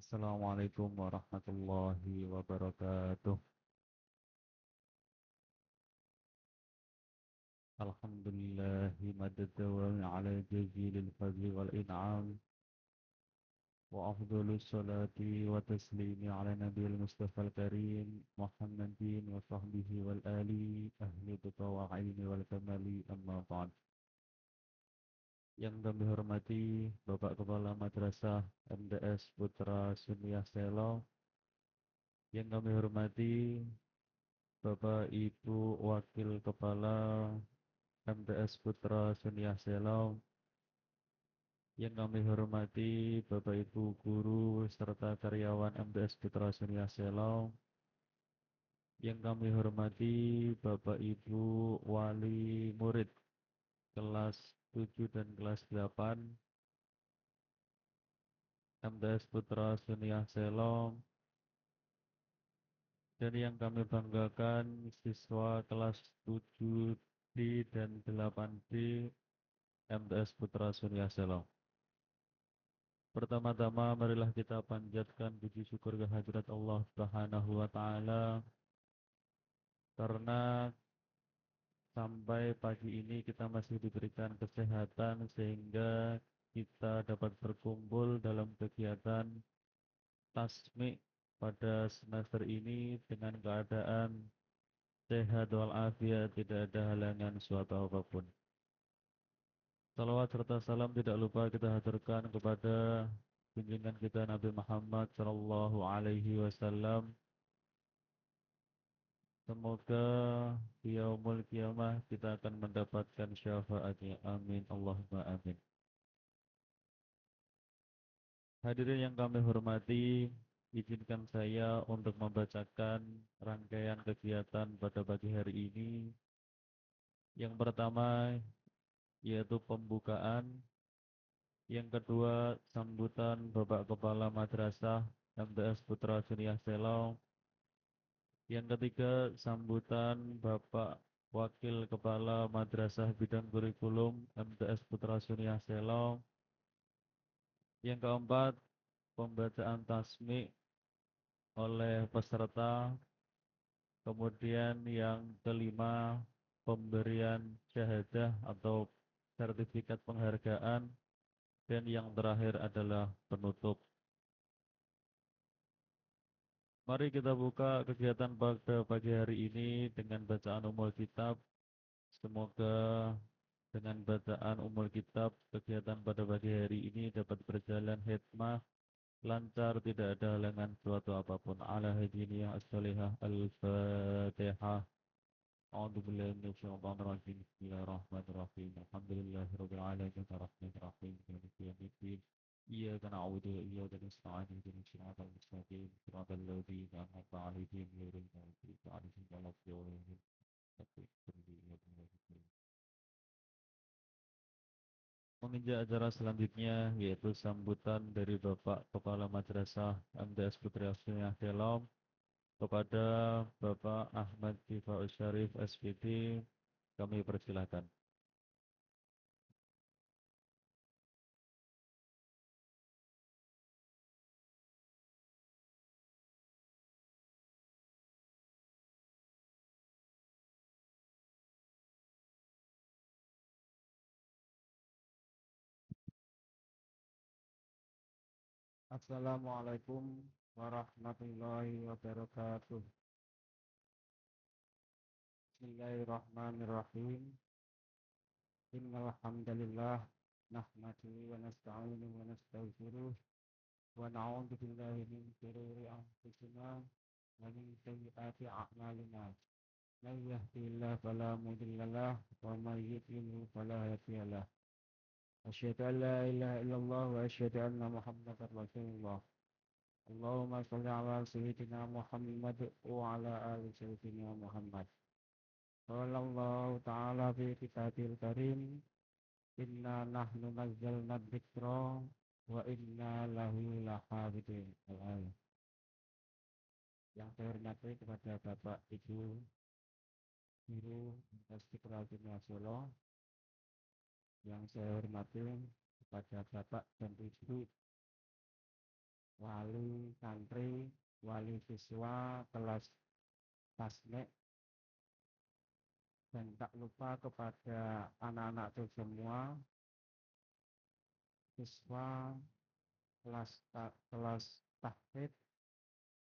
Assalamualaikum warahmatullahi wabarakatuh. Alhamdulillahi madada wa ala jazilil fadli wal in'am wa afdhalus salati wa taslimi ala nabiyil mustafa al-karim Muhammadin wa sahbihi wal ali ahli tuqa wa ilmi wal kamali amma ba'd. Yang kami hormati Bapak Kepala Madrasah MTS Putra Sunniyah Selo, yang kami hormati Bapak Ibu Wakil Kepala MTS Putra Sunniyah Selo, yang kami hormati Bapak Ibu Guru serta karyawan MTS Putra Sunniyah Selo, yang kami hormati Bapak Ibu Wali Murid kelas 7 dan kelas 8 MTS Putra Sunniyah Selo, dan yang kami banggakan siswa kelas 7D dan 8D MTS Putra Sunniyah Selo. Pertama-tama marilah kita panjatkan puji syukur kehadirat Allah Subhanahu wa taala karena sampai pagi ini kita masih diberikan kesehatan sehingga kita dapat berkumpul dalam kegiatan tasmi pada semester ini dengan keadaan sehat walafiat, tidak ada halangan suatu apapun. Salawat serta salam tidak lupa kita haturkan kepada junjungan kita Nabi Muhammad sallallahu alaihi wasallam. Semoga di yaumul kiamah kita akan mendapatkan syafaatnya. Amin. Allahumma amin. Hadirin yang kami hormati, izinkan saya untuk membacakan rangkaian kegiatan pada pagi hari ini. Yang pertama yaitu pembukaan. Yang kedua, sambutan Bapak Kepala Madrasah MTS Putra Sunniyah Selo. Yang ketiga, sambutan Bapak Wakil Kepala Madrasah Bidang Kurikulum MTS Putra Sunniyah Selo. Yang keempat, pembacaan tasmi oleh peserta. Kemudian yang kelima, pemberian syahadah atau sertifikat penghargaan. Dan yang terakhir adalah penutup. Mari kita buka kegiatan pada pagi hari ini dengan bacaan umul kitab. Semoga dengan bacaan umul kitab kegiatan pada pagi hari ini dapat berjalan hikmah, lancar, tidak ada halangan suatu apapun. Ala hadiniyah as-salihah al-fatihah. A'udzu billahi minasyaitonir rajim. Bismillahirrahmanirrahim. Alhamdulillahirabbil alamin arrahmanir rahim maliki yaumiddin. Iyyaka na'budu wa iyyaka nasta'in ihdinas siratal mustaqim siratal ladzina an'amta 'alaihim ghairil maghdubi 'alaihim waladdallin. Menginjak acara selanjutnya yaitu sambutan dari Bapak Kepala Madrasah MTS Putra Sunniyah Selo kepada Bapak Ahmad Kifaus Syarif SPD, kami persilahkan. Assalamualaikum warahmatullahi wabarakatuh. Bismillahirrahmanirrahim. Innal hamdalillah nahmaduhu wa nasta'inuhu wa nastaghfiruh wa na'udzu billahi min shururi anfusina wa min sayyiati a'malina. Man yahdihillahu fala mudilla lahu wa man yudlil fala hadiya lahu. Asyhadu an la ilaha illallah wa asyhadu anna Muhammadar Rasulullah. Allahumma shalli ala sayyidina Muhammad wa ala ali sayyidina Muhammad. Qala Allah ta'ala fi kitabil karim, inna nahnu nazzalna dzikra wa inna lahu lahafidun. Yang saya hormati kepada Bapak Ibu Guru Istiqlal Dunia Solo, yang saya hormati kepada Bapak dan Ibu wali santri, wali siswa kelas tasnek, dan tak lupa kepada anak-anak itu semua, siswa kelas tahfidz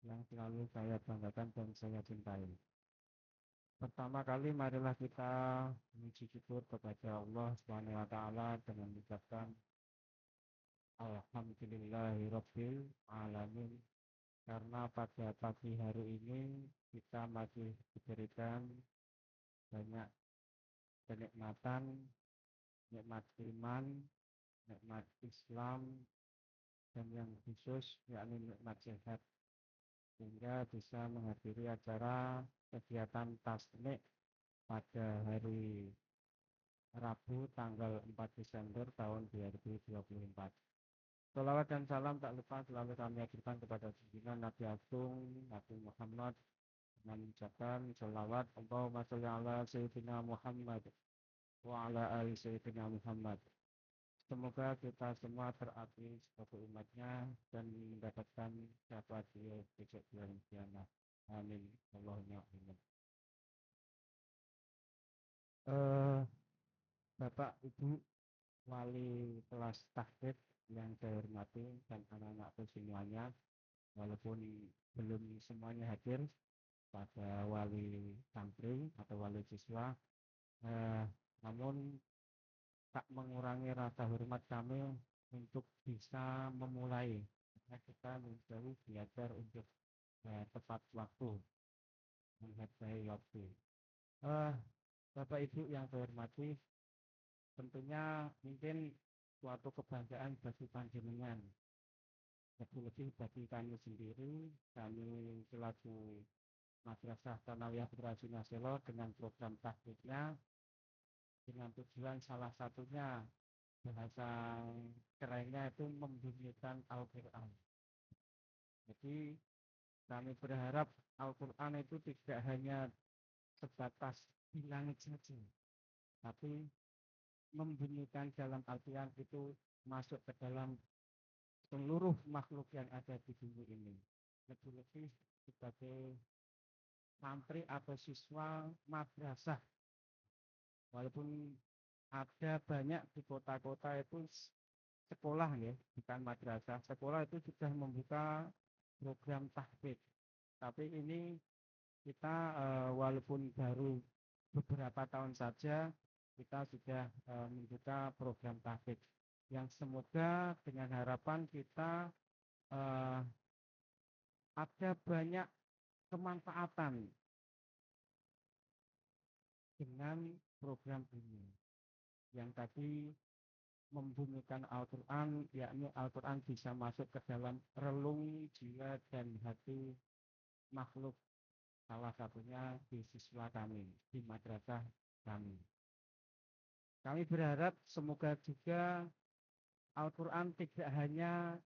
yang selalu saya banggakan dan saya cintai. Pertama kali marilah kita memuji syukur kepada Allah Subhanahu wa taala dengan mengucapkan alhamdulillahirabbil alamin, karena pada pagi hari ini kita masih diberikan banyak kenikmatan, nikmat iman, nikmat Islam, dan yang khusus yakni nikmat sehat, sehingga bisa menghadiri acara kegiatan tasnik pada hari Rabu tanggal 4 Desember tahun 2024. Sholawat dan salam tak lupa selalu kami aturkan kepada junjungan Nabi Agung Nabi Muhammad dengan mengucapkan sholawat Allahumma sholli ala Sayyidina Muhammad wa ala ali Sayyidina Muhammad. Semoga kita semua terabdi sebagai umatnya dan mendapatkan syafaat beliau besok bulan kiamat. Amin. Allahumma amin. Bapak Ibu wali kelas tahfidz yang saya hormati dan anak-anakku semuanya, walaupun belum semuanya hadir, pada wali santri atau wali siswa, namun tak mengurangi rasa hormat kami untuk bisa memulai, karena kita menjauh belajar untuk tepat waktu, menghargai waktu. Bapak Ibu yang saya hormati, tentunya mungkin suatu kebanggaan bagi panjenengan, lebih-lebih bagi kami sendiri, kami selaku Madrasah Tsanawiyah Putra Jinaselo dengan program tahfidznya, dengan tujuan salah satunya bahasa kerennya itu membunyikan Al-Quran. Jadi kami berharap Al-Quran itu tidak hanya sebatas di langit saja, tapi membunyikan dalam artian itu masuk ke dalam seluruh makhluk yang ada di bumi ini. Lebih-lebih sebagai santri atau siswa madrasah, walaupun ada banyak di kota-kota itu sekolah ya, bukan madrasah, sekolah itu sudah membuka program tahfidz, tapi ini kita walaupun baru beberapa tahun saja kita sudah membuka program tahfidz yang semoga dengan harapan kita ada banyak kemanfaatan dengan program ini yang tadi membunyikan Al-Quran, yakni Al-Quran bisa masuk ke dalam relung jiwa dan hati makhluk, salah satunya di siswa kami, di madrasah kami. Kami berharap semoga juga Al-Quran tidak hanya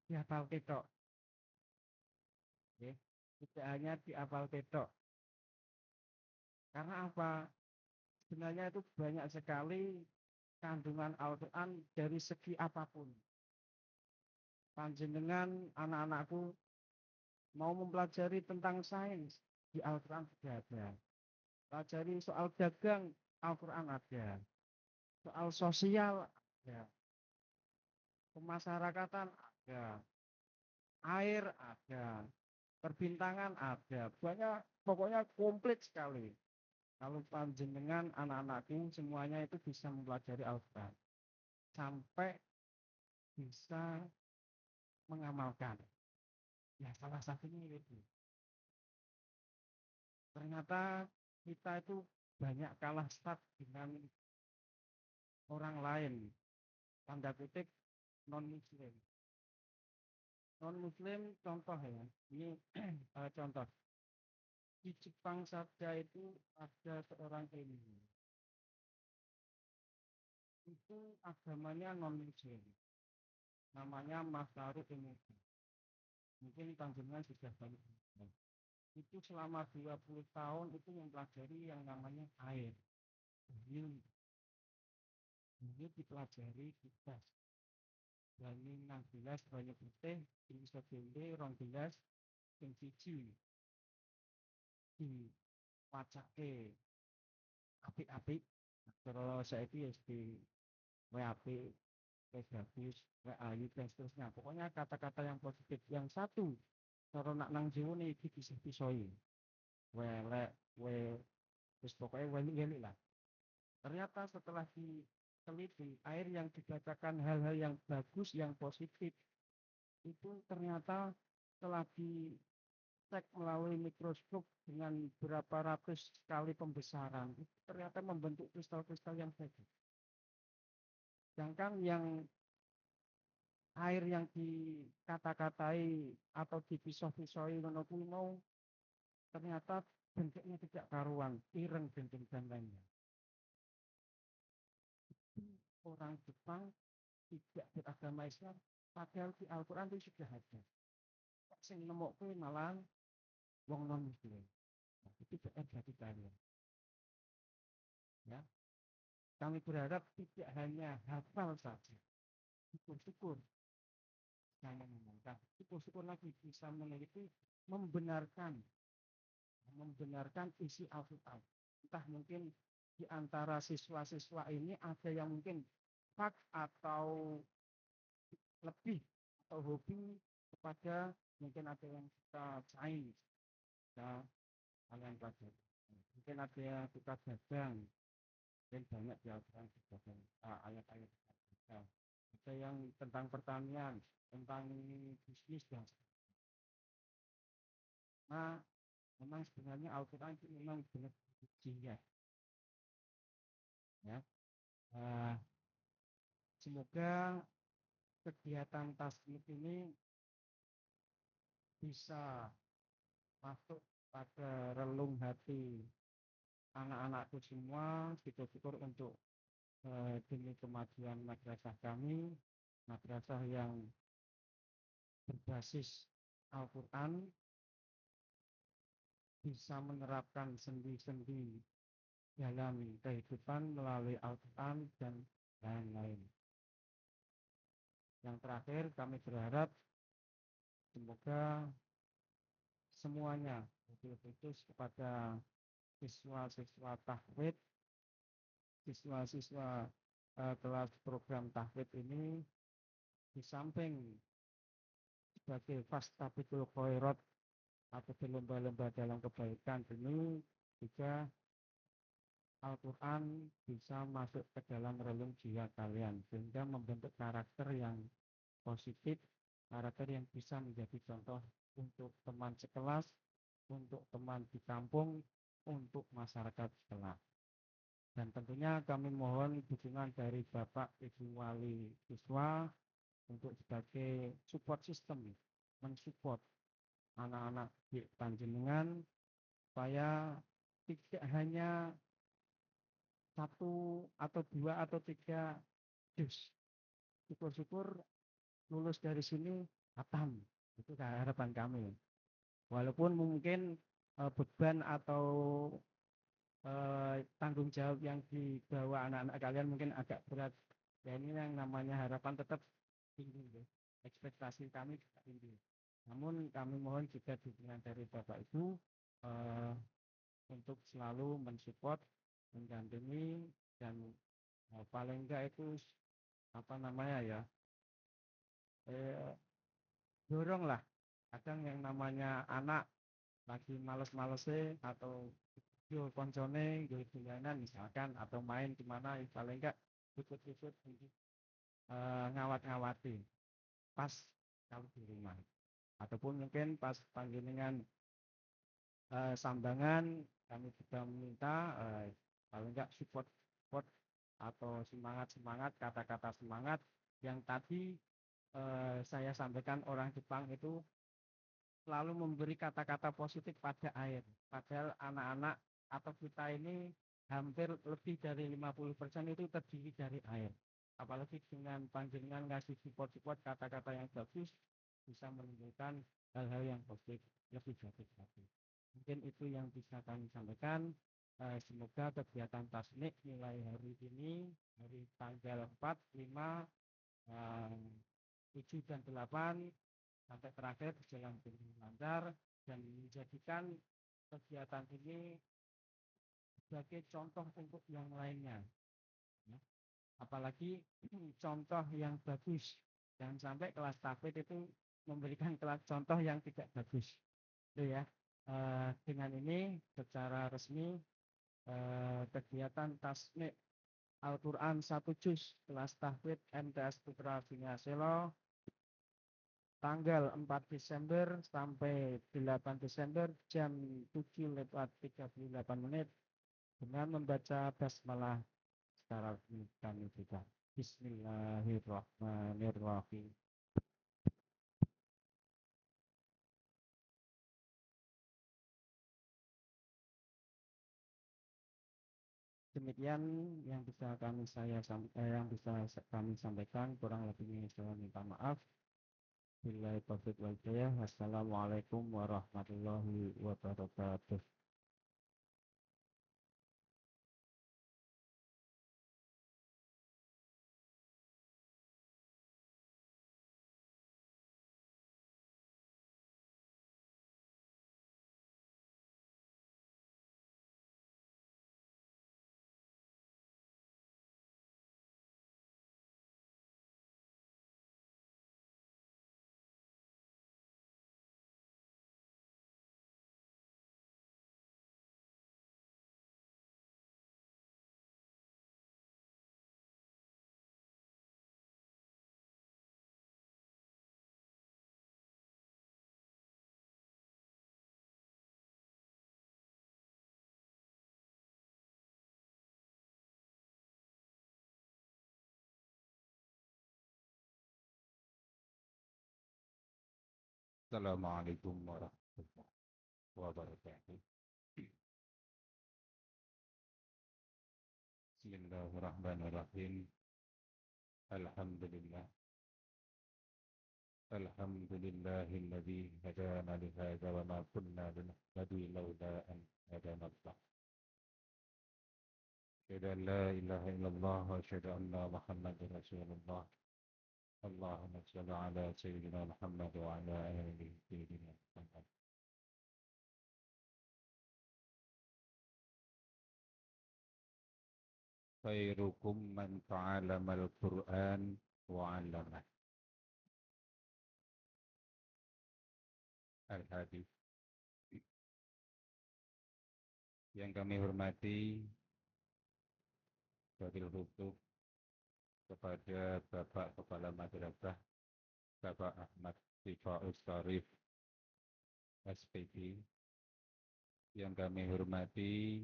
dihafal ketok, ya, tidak hanya dihafal ketok. Karena apa? Sebenarnya itu banyak sekali kandungan Al-Quran dari segi apapun. Panjenengan anak-anakku mau mempelajari tentang sains, di Al-Quran sudah ada. Pelajari soal dagang, Al-Quran ada. Soal sosial ada. Pemasyarakatan ada. Air ada. Perbintangan ada. Banyak, pokoknya komplit sekali. Kalau panjenengan anak-anakku semuanya itu bisa mempelajari Al-Quran. Sampai bisa mengamalkan. Ya salah satunya itu. Ternyata kita itu banyak kalah start dengan orang lain, tanda kutip non-muslim. Non-muslim contoh ya, ini contoh. Di Jepang saja itu ada seorang ilmuwan. Itu agamanya non-muslim. Namanya Masaru Emoto. Mungkin panjenengan sudah banyak. Itu selama 20 tahun itu mempelajari yang namanya air. Ini dipelajari bebas. banyu nang gelas banyu putih sing iso diombe 2 gelas sing siji diwacake apik-apik terus saiki wis di apik wis bagus wis ayu dan seterusnya pokoknya kata-kata yang positif yang satu cara nak nang jiwane iki pisah-pisahi welek we wis pokoknya weli-weli lah ternyata setelah diteliti air yang dibacakan hal-hal yang bagus yang positif itu ternyata telah dicek melalui mikroskop dengan berapa ratus kali pembesaran itu ternyata membentuk kristal-kristal yang bagus sedangkan yang air yang dikata-katai atau dipisah-pisahi ngono kuwi mau ternyata bentuknya tidak karuan, ireng bentuk dan lainnya. Orang Jepang tidak beragama Islam, padahal di Al-Quran itu sudah ada. Sing nemokke malah wong non muslim. Nah, itu PR bagi kalian. Ya. Kami berharap tidak hanya hafal saja. Syukur-syukur saya ngomongkan. Syukur-syukur lagi bisa meneliti membenarkan isi Al-Quran. Entah mungkin di antara siswa-siswa ini ada yang mungkin hak atau lebih atau hobi kepada mungkin ada yang suka sains ya kalian pelajar mungkin ada yang suka dagang dan banyak di Al-Quran ayat-ayat ada yang tentang pertanian tentang bisnis dan nah memang sebenarnya Al-Quran itu memang benar ujian ya semoga kegiatan tasbih ini bisa masuk pada relung hati anak-anakku semua syukur-syukur untuk demi kemajuan madrasah kami madrasah yang berbasis Al-Quran bisa menerapkan sendi-sendi dalam kehidupan melalui Al-Quran dan lain-lain. Yang terakhir kami berharap semoga semuanya khusus kepada siswa-siswa tahfidz siswa-siswa kelas program tahfidz ini di samping sebagai fastabiqul khairat atau berlomba-lomba dalam kebaikan ini juga Al-Quran bisa masuk ke dalam relung jiwa kalian sehingga membentuk karakter yang positif karakter yang bisa menjadi contoh untuk teman sekelas untuk teman di kampung untuk masyarakat sekelas dan tentunya kami mohon dukungan dari Bapak Ibu Wali Siswa untuk sebagai support system mensupport anak-anak di panjenengan supaya tidak hanya 1 atau 2 atau 3 juz syukur-syukur lulus dari sini khatam itu harapan kami walaupun mungkin beban atau tanggung jawab yang dibawa anak-anak kalian mungkin agak berat ya ini yang namanya harapan tetap tinggi ya. Ekspektasi kami juga tinggi namun kami mohon juga dukungan dari Bapak Ibu untuk selalu mensupport mendampingi dan paling enggak itu apa namanya ya dorong lah kadang yang namanya anak lagi males-malesnya atau yo koncone yo dolanan misalkan atau main kemana paling enggak ikut-ikut ngawat-ngawati pas kalau di rumah ataupun mungkin pas panjenengan sambangan kami juga meminta paling enggak support atau semangat kata-kata semangat yang tadi saya sampaikan orang Jepang itu selalu memberi kata-kata positif pada air padahal anak-anak atau kita ini hampir lebih dari 50% itu terdiri dari air apalagi dengan panjenengan ngasih support kata-kata yang bagus bisa menimbulkan hal-hal yang positif lebih bagus lagi mungkin itu yang bisa kami sampaikan semoga kegiatan tasnik mulai hari ini hari tanggal 4, 5 7 dan 8 sampai terakhir berjalan dengan lancar dan menjadikan kegiatan ini sebagai contoh untuk yang lainnya. Ya. Apalagi contoh yang bagus. Jangan sampai kelas tahfidz itu memberikan kelas contoh yang tidak bagus. Itu ya. Dengan ini secara resmi kegiatan tasnik Al-Quran 1 juz kelas tahfidz MTS Putra Bingaselo tanggal 4 Desember sampai 8 Desember jam 7:38 dengan membaca basmalah secara kami juga. Bismillahirrahmanirrahim. Demikian yang bisa kami sampaikan, kurang lebihnya saya minta maaf. Billahi taufiq wal hidayah. Wassalamualaikum warahmatullahi wabarakatuh. Assalamualaikum warahmatullahi wabarakatuh. Bismillahirrahmanirrahim. Alhamdulillah. Alhamdulillahilladzi hadana li hadza wa ma kunna linahtadiya laula an hadana Allah. Asyhadu an la ilaha illallah wa asyhadu anna Muhammadar Rasulullah. Allahumma shalli ala sayyidina Muhammad wa ala ali sayyidina Muhammad. Khairukum man ta'allama al-Qur'an wa 'allamah. Al-Hadis. Yang kami hormati Wabil Hukuk kepada Bapak Kepala Madrasah Bapak Ahmad Sifaus Sarif SPD. Yang kami hormati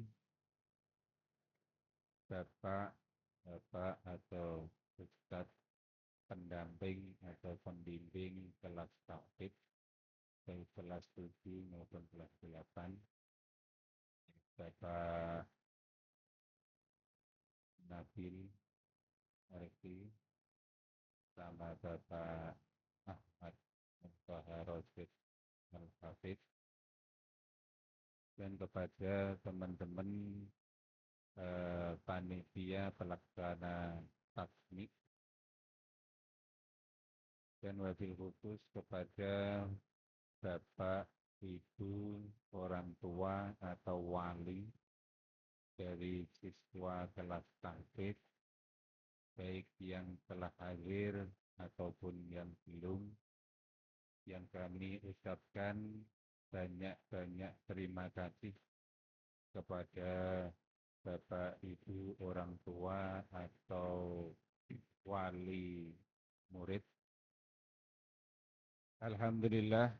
Bapak atau Ustadz pendamping atau pembimbing kelas tahfidz baik kelas 7 maupun kelas 8, Bapak Nabil Arfi sama Bapak Ahmad Mustafa Rosid Al-Hafidz, dan kepada teman-teman panitia pelaksana tasnik, dan wabil khusus kepada Bapak, Ibu, orang tua atau wali dari siswa kelas tahfidz, baik yang telah hadir ataupun yang belum, yang kami ucapkan banyak-banyak terima kasih kepada Bapak, Ibu, orang tua atau wali murid. Alhamdulillah,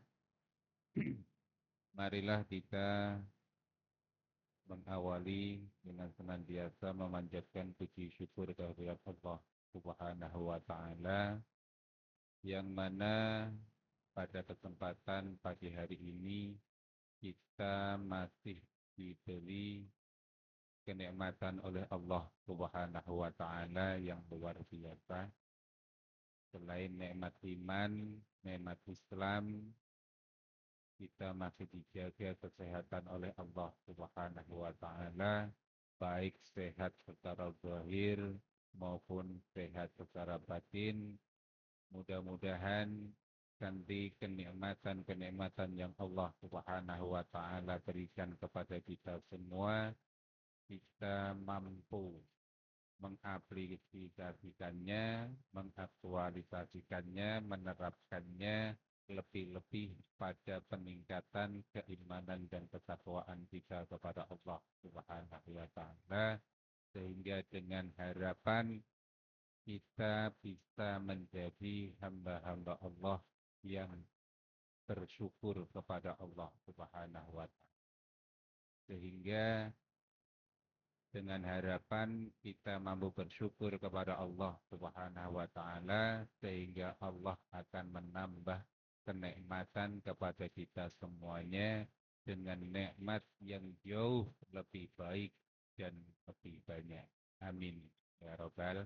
marilah kita mengawali dengan senantiasa memanjatkan puji syukur kehadirat Allah Subhanahu wa Ta'ala, yang mana pada kesempatan pagi hari ini kita masih diberi kenikmatan oleh Allah Subhanahu wa Ta'ala yang luar biasa. Selain nikmat iman, nikmat Islam, kita masih dijaga kesehatan oleh Allah Subhanahu wa Ta'ala, baik sehat secara zahir maupun sehat secara batin, Mudah-mudahan nanti kenikmatan-kenikmatan yang Allah Subhanahu wa taala berikan kepada kita semua kita mampu mengaplikasikannya, mengaktualisasikannya, menerapkannya lebih-lebih pada peningkatan keimanan dan ketakwaan kita kepada Allah Subhanahu wa taala sehingga dengan harapan kita bisa menjadi hamba-hamba Allah yang bersyukur kepada Allah Subhanahu wa taala. Sehingga dengan harapan kita mampu bersyukur kepada Allah Subhanahu wa taala sehingga Allah akan menambah kenikmatan kepada kita semuanya dengan nikmat yang jauh lebih baik dan lebih banyak. Amin ya rabbal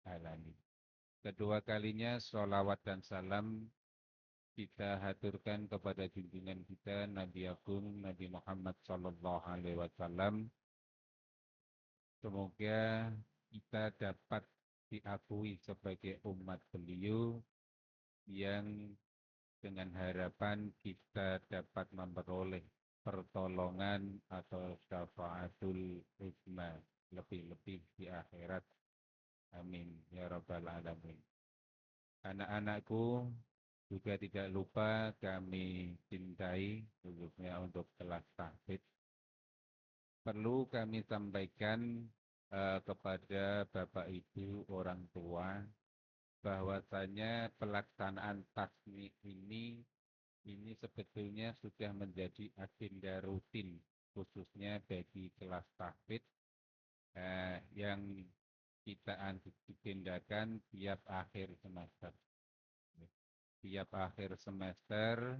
alamin. Kedua kalinya sholawat dan salam kita haturkan kepada junjungan kita Nabi Agung Nabi Muhammad sallallahu alaihi wasallam. Semoga kita dapat diakui sebagai umat beliau yang dengan harapan kita dapat memperoleh pertolongan atau syafaatul hikmah lebih-lebih di akhirat. Amin ya rabbal alamin. Anak-anakku juga tidak lupa kami cintai khususnya untuk kelas tahfidz. Perlu kami sampaikan kepada Bapak Ibu orang tua bahwasanya pelaksanaan tasmi ini sebetulnya sudah menjadi agenda rutin khususnya bagi kelas tahfidz yang kita agendakan tiap akhir semester. Tiap akhir semester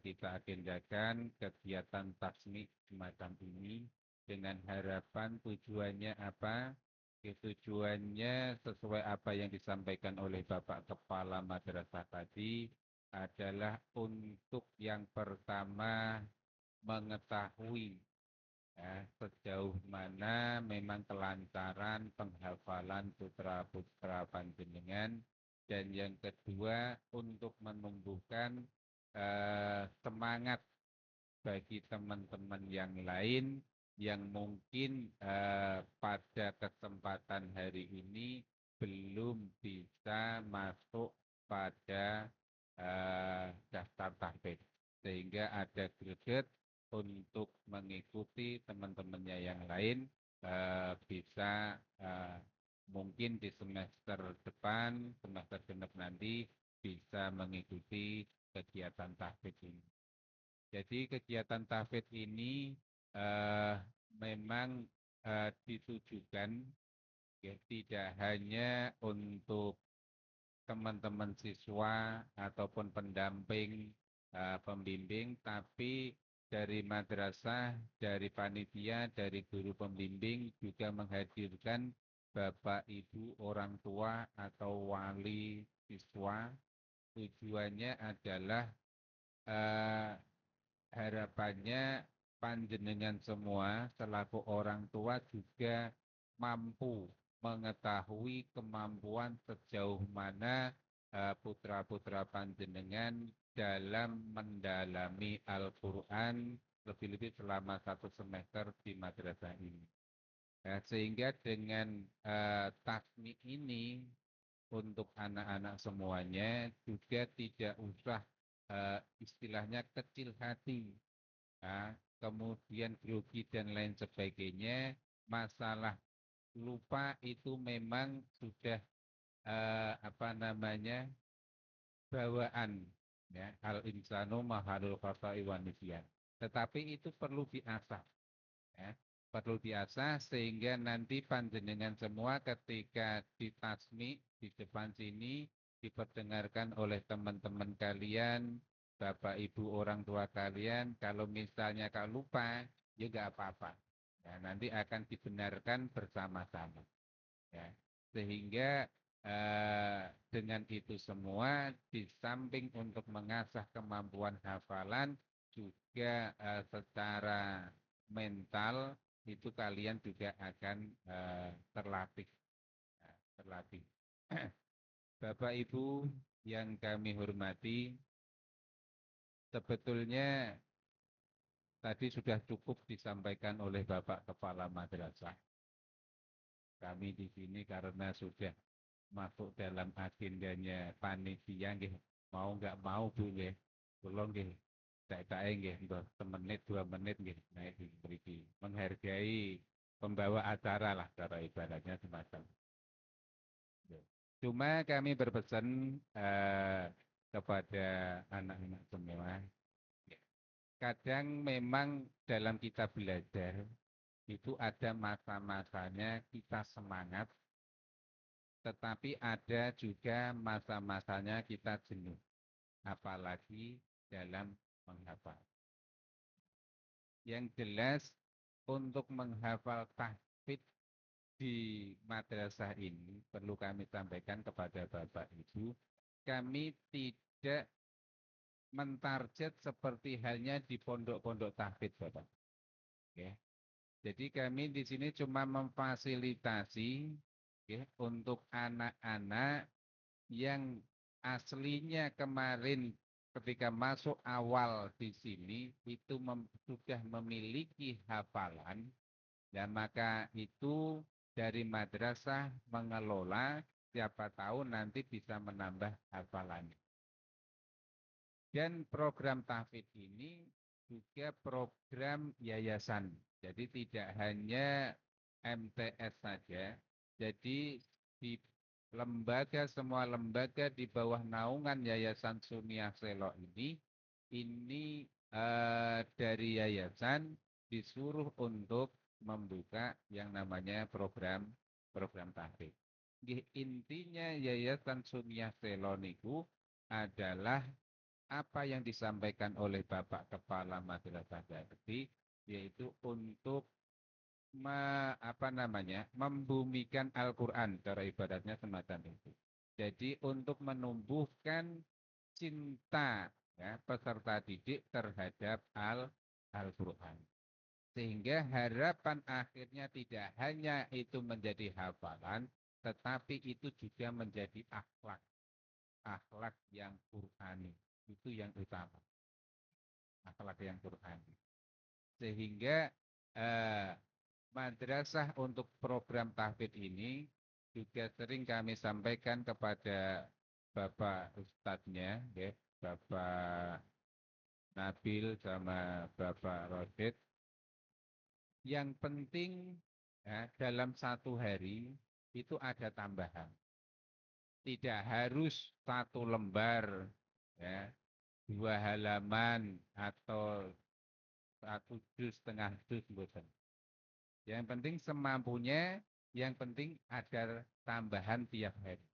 kita agendakan kegiatan tasmi semacam ini dengan harapan tujuannya apa? Tujuannya sesuai apa yang disampaikan oleh Bapak Kepala Madrasah tadi adalah untuk yang pertama mengetahui sejauh mana memang kelancaran penghafalan putra-putra panjenengan dan yang kedua untuk menumbuhkan semangat bagi teman-teman yang lain yang mungkin pada kesempatan hari ini belum bisa masuk pada daftar tahfidz sehingga ada greget untuk mengikuti teman-temannya yang lain bisa mungkin di semester depan, semester genap nanti bisa mengikuti kegiatan tahfidz ini. Jadi kegiatan tahfidz ini memang ditujukan ya, tidak hanya untuk teman-teman siswa ataupun pendamping, pembimbing, tapi dari madrasah, dari panitia, dari guru pembimbing juga menghadirkan Bapak Ibu orang tua atau wali siswa. Tujuannya adalah harapannya panjenengan semua selaku orang tua juga mampu mengetahui kemampuan sejauh mana putra-putra panjenengan dalam mendalami Al-Quran lebih-lebih selama 1 semester di madrasah ini. Sehingga dengan tasmi ini untuk anak-anak semuanya juga tidak usah istilahnya kecil hati, kemudian grogi dan lain sebagainya. Masalah lupa itu memang sudah bawaan ya, al insanu mahalul khata'i wa nisyan. Tetapi itu perlu diasah ya. Perlu diasah sehingga nanti panjenengan semua ketika ditasmi di depan sini diperdengarkan oleh teman-teman kalian, Bapak Ibu orang tua kalian, kalau misalnya kalau lupa, ya nggak apa-apa. Ya, nanti akan dibenarkan bersama-sama. Ya. Sehingga dengan itu semua, di samping untuk mengasah kemampuan hafalan, juga secara mental itu kalian juga akan terlatih. Terlatih. Bapak Ibu yang kami hormati, sebetulnya tadi sudah cukup disampaikan oleh Bapak Kepala Madrasah. Kami di sini karena sudah masuk dalam agendanya panitia nggih, mau nggak mau Bu nggih, kula nggih tak nggih semenit 2 menit nggih naik mriki menghargai pembawa acara lah cara ibaratnya semacam. Cuma kami berpesan kepada anak-anak semua, kadang memang dalam kita belajar itu ada masa-masanya kita semangat, tetapi ada juga masa-masanya kita jenuh, apalagi dalam menghafal. Yang jelas untuk menghafal tahfidz di madrasah ini perlu kami sampaikan kepada Bapak Ibu, kami tidak mentarget seperti halnya di pondok-pondok tahfidz Bapak. Oke. Jadi kami di sini cuma memfasilitasi untuk anak-anak yang aslinya kemarin ketika masuk awal di sini itu sudah memiliki hafalan, dan maka itu dari madrasah mengelola siapa tahu nanti bisa menambah hafalan. Dan program tahfidz ini juga program yayasan. Jadi tidak hanya MTS saja. Jadi di lembaga, semua lembaga di bawah naungan Yayasan Sunia Selo ini dari yayasan disuruh untuk membuka yang namanya program tahfidz. Intinya Yayasan Sunia Selo niku adalah apa yang disampaikan oleh Bapak Kepala Madrasah tadi, yaitu untuk membumikan Al-Quran, cara ibadatnya semacam itu. Jadi untuk menumbuhkan cinta peserta didik terhadap Al-Quran. Sehingga harapan akhirnya tidak hanya itu menjadi hafalan, tetapi itu juga menjadi akhlak. Akhlak yang Qur'ani. Itu yang utama. Akhlak yang Qur'ani. Sehingga madrasah untuk program tahfidz ini juga sering kami sampaikan kepada Bapak Ustadznya, Bapak Nabil sama Bapak Rosid. Yang penting dalam satu hari itu ada tambahan. Tidak harus 1 lembar, 2 halaman atau 1 juz, setengah juz, bosan. Yang penting semampunya, yang penting ada tambahan tiap hari.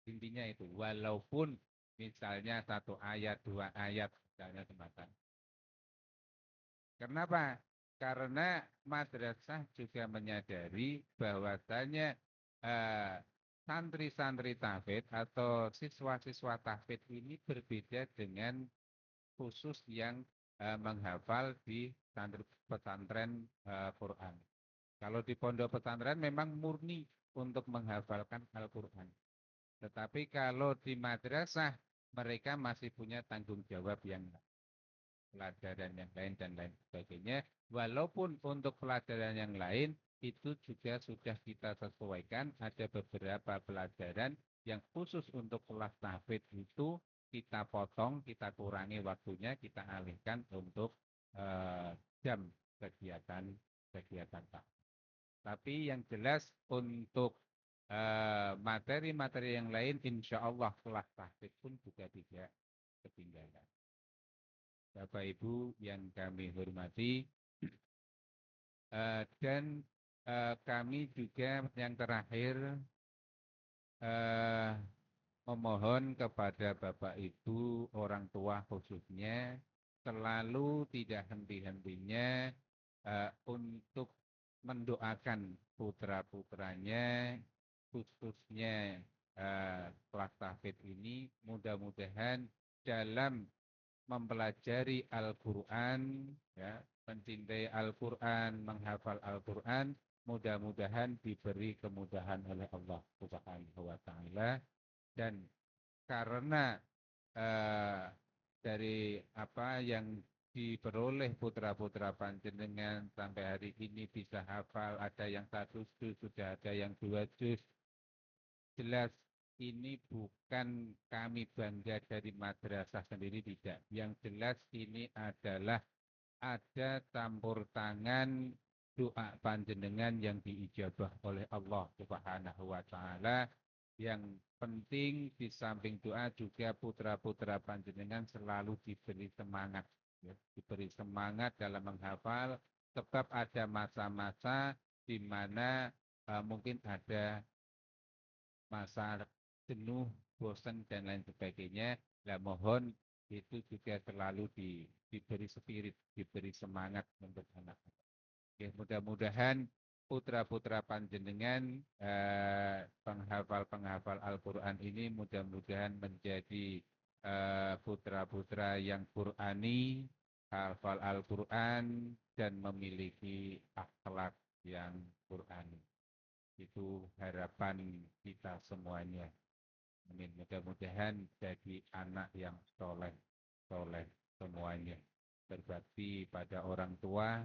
Intinya itu, walaupun misalnya 1 ayat, 2 ayat, misalnya semacam. Kenapa? Karena madrasah juga menyadari bahwasanya santri-santri tahfidz atau siswa-siswa tahfidz ini berbeda dengan khusus yang menghafal di pesantren Quran. Kalau di pondok pesantren memang murni untuk menghafalkan Al-Quran. Tetapi kalau di madrasah mereka masih punya tanggung jawab yang pelajaran yang lain dan lain sebagainya. Walaupun untuk pelajaran yang lain itu juga sudah kita sesuaikan, ada beberapa pelajaran yang khusus untuk kelas tahfidz itu kita potong, kita kurangi waktunya, kita alihkan untuk jam kegiatan tahfidz. Tapi yang jelas untuk materi-materi yang lain insya Allah kelas tahfidz pun juga tidak ketinggalan. Bapak Ibu yang kami hormati, dan kami juga yang terakhir memohon kepada Bapak Ibu orang tua khususnya selalu tidak henti-hentinya untuk mendoakan putra-putranya khususnya kelas tahfidz ini mudah-mudahan dalam mempelajari Al-Quran, mencintai Al-Quran, menghafal Al-Quran, mudah-mudahan diberi kemudahan oleh Allah Subhanahu wa Ta'ala. Dan karena dari apa yang diperoleh putra-putra panjenengan sampai hari ini bisa hafal, ada yang 1 juz, sudah ada yang 2 juz. Jelas ini bukan kami bangga dari madrasah sendiri, tidak. Yang jelas ini adalah ada campur tangan doa panjenengan yang diijabah oleh Allah Subhanahu wa taala. Yang penting di samping doa juga putra-putra panjenengan selalu diberi semangat, ya, diberi semangat dalam menghafal, sebab ada masa-masa di mana mungkin ada masa jenuh, bosan dan lain sebagainya. Nah, mohon itu juga selalu diberi spirit, diberi semangat untuk anak-anak. Ya, mudah-mudahan putra-putra panjenengan penghafal-penghafal Al-Quran ini mudah-mudahan menjadi putra-putra yang Qurani, hafal Al-Quran dan memiliki akhlak yang Qurani. Itu harapan kita semuanya. Amin. Mudah-mudahan jadi anak yang soleh semuanya. Berbakti pada orang tua,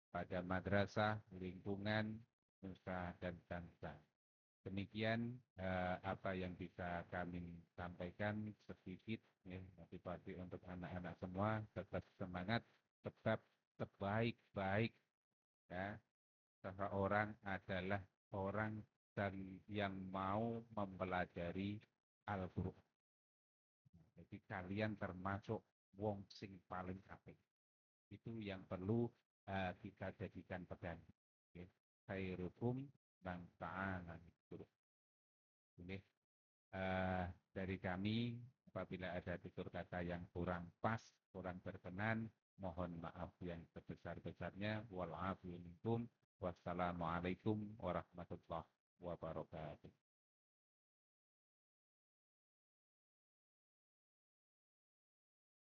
pada madrasah, lingkungan, nusa dan bangsa. Demikian apa yang bisa kami sampaikan sedikit, ya, motivasi untuk anak-anak semua. Tetap semangat, sebab sebaik-baik, ya, seseorang adalah orang dan yang mau mempelajari Al-Quran. Jadi kalian termasuk wong sing paling apik. Itu yang perlu kita jadikan pegangan. Okay. Khairukum man ta'ala. Ini dari kami, apabila ada tutur kata yang kurang pas, kurang berkenan, mohon maaf yang sebesar-besarnya. Wassalamualaikum warahmatullahi wabarakatuh.